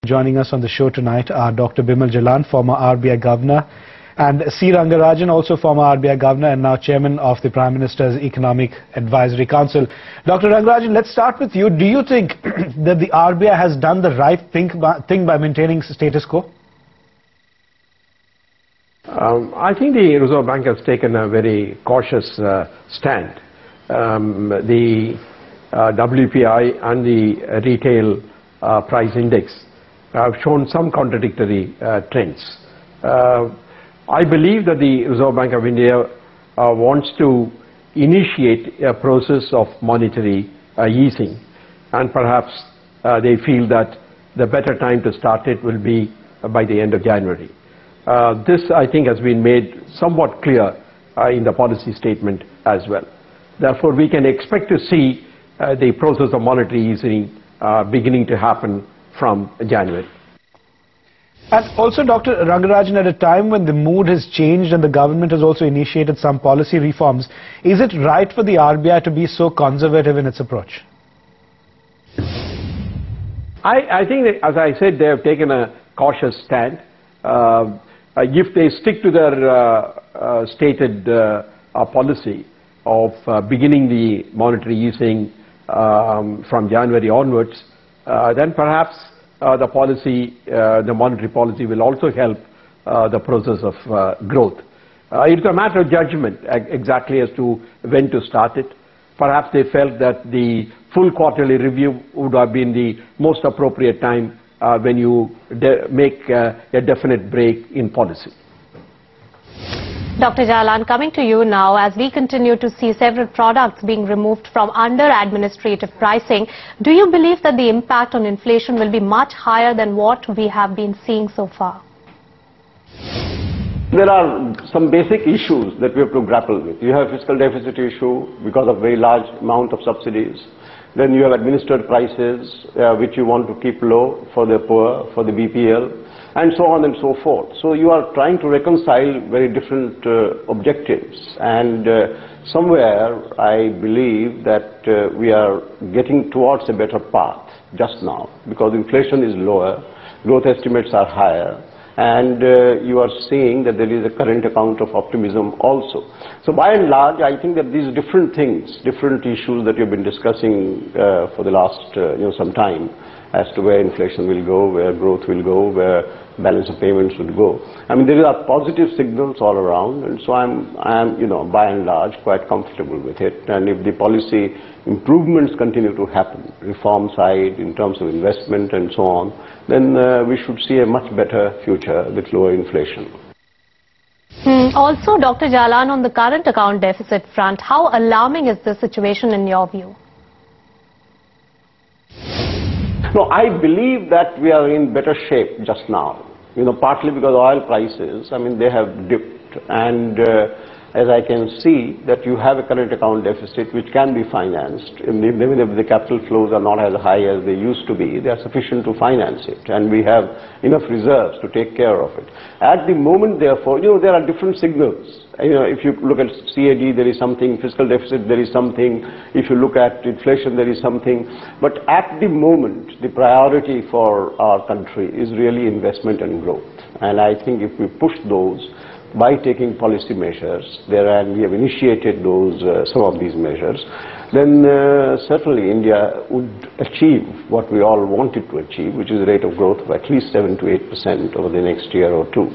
Joining us on the show tonight are Dr. Bimal Jalan, former RBI Governor, and C Rangarajan, also former RBI Governor and now Chairman of the Prime Minister's Economic Advisory Council. Dr. Rangarajan, let's start with you. Do you think that the RBI has done the right thing by maintaining status quo? I think the Reserve Bank has taken a very cautious stand. The WPI and the retail price index have shown some contradictory trends. I believe that the Reserve Bank of India wants to initiate a process of monetary easing, and perhaps they feel that the better time to start it will be by the end of January. This, I think, has been made somewhat clear in the policy statement as well. Therefore, we can expect to see the process of monetary easing beginning to happen from January. And also, Dr. Rangarajan, at a time when the mood has changed and the government has also initiated some policy reforms, is it right for the RBI to be so conservative in its approach? I think that, as I said, they have taken a cautious stand. If they stick to their stated policy of beginning the monetary easing from January onwards, then perhaps the monetary policy will also help the process of growth. It's a matter of judgment exactly as to when to start it. Perhaps they felt that the full quarterly review would have been the most appropriate time when you make a definite break in policy. Dr. Jalan, coming to you now, as we continue to see several products being removed from under administrative pricing, do you believe that the impact on inflation will be much higher than what we have been seeing so far? There are some basic issues that we have to grapple with. You have fiscal deficit issue because of very large amount of subsidies. Then you have administered prices which you want to keep low for the poor, for the BPL, and so on and so forth. So you are trying to reconcile very different objectives, and somewhere I believe that we are getting towards a better path just now, because inflation is lower, growth estimates are higher, and you are seeing that there is a current account of optimism also. So by and large, I think that these different things, different issues that you've been discussing for the last some time, as to where inflation will go, where growth will go, where balance of payments will go. I mean, there are positive signals all around, and so I'm by and large quite comfortable with it. And if the policy improvements continue to happen, reform side in terms of investment and so on, then we should see a much better future with lower inflation. Also, Dr. Jalan, on the current account deficit front, how alarming is this situation in your view? No, I believe that we are in better shape just now. Partly because oil prices, they have dipped, and as I can see that you have a current account deficit which can be financed. Even if the capital flows are not as high as they used to be, they are sufficient to finance it, and we have enough reserves to take care of it. At the moment, therefore, there are different signals. If you look at CAD, there is something, fiscal deficit, there is something. If you look at inflation, there is something. But at the moment, the priority for our country is really investment and growth. And I think if we push those by taking policy measures there, and we have initiated those, some of these measures, then certainly India would achieve what we all wanted to achieve, which is a rate of growth of at least 7 to 8% over the next year or two.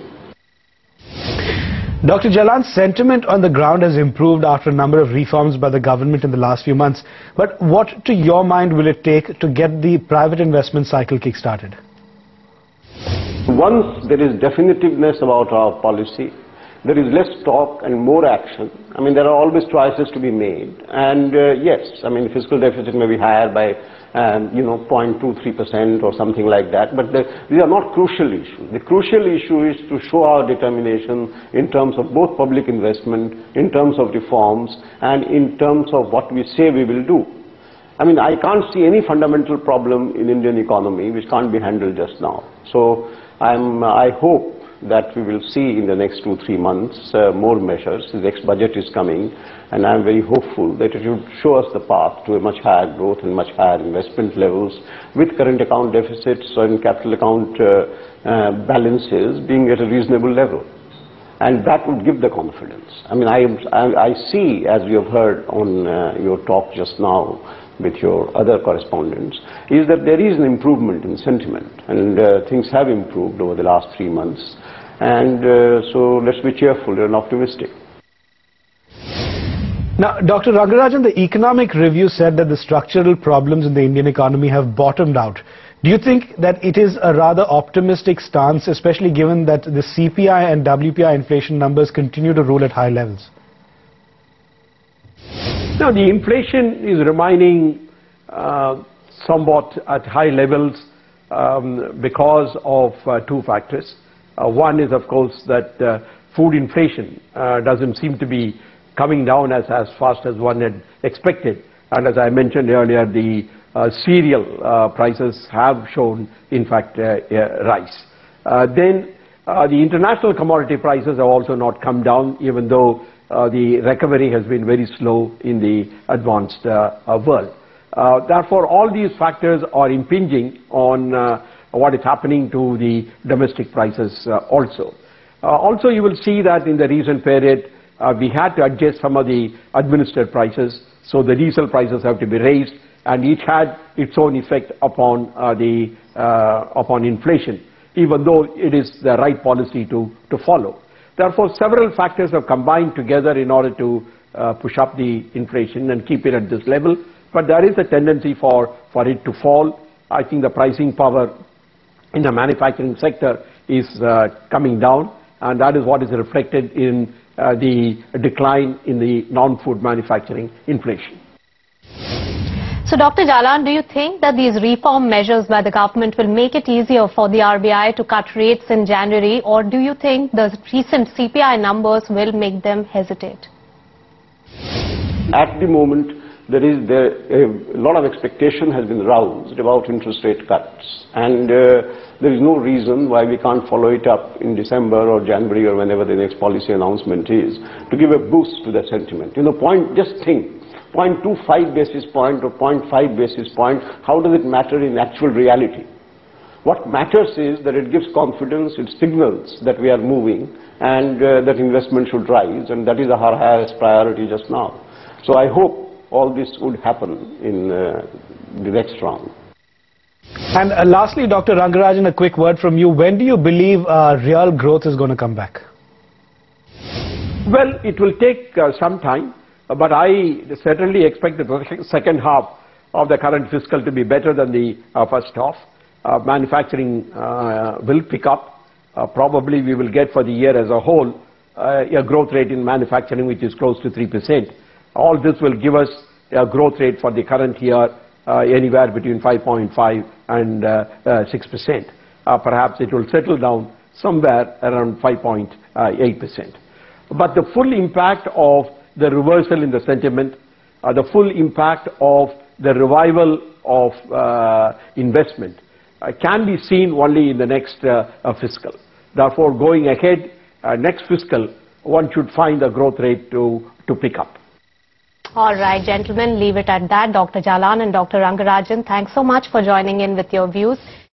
Dr. Jalan's sentiment on the ground has improved after a number of reforms by the government in the last few months. But what, to your mind, will it take to get the private investment cycle kick-started? Once there is definitiveness about our policy, there is less talk and more action. There are always choices to be made. And yes, fiscal deficit may be higher by 0.23% or something like that, but these are not crucial issues. The crucial issue is to show our determination in terms of both public investment, in terms of reforms, and in terms of what we say we will do. I can't see any fundamental problem in Indian economy which can't be handled just now. So I hope that we will see in the next 2-3 months more measures. The next budget is coming, and I am very hopeful that it will show us the path to a much higher growth and much higher investment levels, with current account deficits and capital account balances being at a reasonable level. And that would give the confidence. I mean, I see, as you have heard on your talk just now with your other correspondents, is that there is an improvement in sentiment, and things have improved over the last 3 months. And so let's be cheerful and optimistic. Now, Dr. Rangarajan, the economic review said that the structural problems in the Indian economy have bottomed out. Do you think that it is a rather optimistic stance, especially given that the CPI and WPI inflation numbers continue to rule at high levels? Now, the inflation is remaining somewhat at high levels because of two factors. One is, of course, that food inflation doesn't seem to be coming down as fast as one had expected. And as I mentioned earlier, the cereal prices have shown, in fact, a rise. Then the international commodity prices have also not come down, even though the recovery has been very slow in the advanced world. Therefore, all these factors are impinging on what is happening to the domestic prices also. Also, you will see that in the recent period, we had to adjust some of the administered prices, so the diesel prices have to be raised, and each had its own effect upon upon inflation, even though it is the right policy to follow. Therefore, several factors have combined together in order to push up the inflation and keep it at this level. But there is a tendency for it to fall. I think the pricing power in the manufacturing sector is coming down, and that is what is reflected in the decline in the non-food manufacturing inflation. So, Dr. Jalan, do you think that these reform measures by the government will make it easier for the RBI to cut rates in January, or do you think the recent CPI numbers will make them hesitate? At the moment, a lot of expectation has been roused about interest rate cuts, and there is no reason why we can't follow it up in December or January or whenever the next policy announcement is, to give a boost to that sentiment. Just think. 0.25 basis point or 0.5 basis point, how does it matter in actual reality? What matters is that it gives confidence, it signals that we are moving, and that investment should rise, and that is our highest priority just now. So I hope all this would happen in the next round. And lastly, Dr. Rangarajan, a quick word from you. When do you believe real growth is going to come back? Well, it will take some time. But I certainly expect the second half of the current fiscal to be better than the first half. Manufacturing will pick up. Probably we will get for the year as a whole a growth rate in manufacturing which is close to 3%. All this will give us a growth rate for the current year anywhere between 5.5 and 6%. Perhaps it will settle down somewhere around 5.8%. But the full impact of the reversal in the sentiment, the full impact of the revival of investment can be seen only in the next fiscal. Therefore, going ahead, next fiscal, one should find the growth rate to pick up. All right, gentlemen, leave it at that. Dr. Jalan and Dr. Rangarajan, thanks so much for joining in with your views.